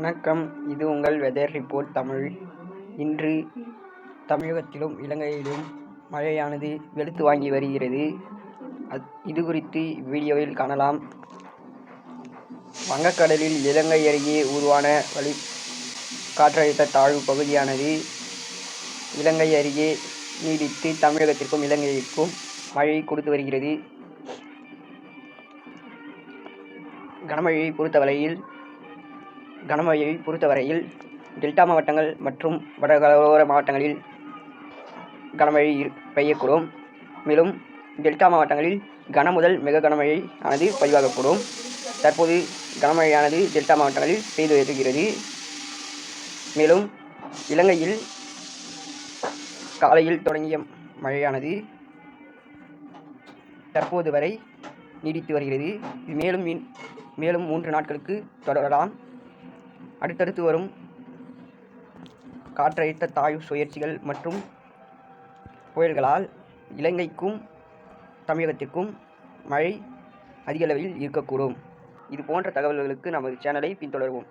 வணக்கம். இது உங்கள் வெதர் ரிப்போர்ட் தமிழ். இன்று தமிழகத்திலும் இலங்கையிலும் மழையானது வெளுத்து வாங்கி வருகிறது. இது குறித்து வீடியோவில் காணலாம். வங்கக்கடலில் இலங்கை அருகே உருவான காற்றழுத்த தாழ்வு பகுதியானது இலங்கை அருகே நீடித்து தமிழகத்திற்கும் இலங்கைக்கும் மழை கொடுத்து வருகிறது. கனமழையை பொறுத்தவரையில் டெல்டா மாவட்டங்கள் மற்றும் வடகடலோர மாவட்டங்களில் கனமழை பெய்யக்கூடும். மேலும் டெல்டா மாவட்டங்களில் கனமுதல் மிக கனமழை ஆனது பதிவாகக்கூடும். தற்போது கனமழையானது டெல்டா மாவட்டங்களில் பெய்து வருகிறது. மேலும் இலங்கையில் காலையில் தொடங்கிய மழையானது தற்போது வரை நீடித்து வருகிறது. இது மேலும் 3 நாட்களுக்கு தொடரலாம். அடுத்தடுத்து வரும் காற்றழுத்த தாழ்வு சுழற்சிகள் மற்றும் புயல்களால் இலங்கைக்கும் தமிழகத்திற்கும் மழை அதிகளவில் இருக்கக்கூடும். இது போன்ற தகவல்களுக்கு நமது சேனலை பின்தொடரவும்.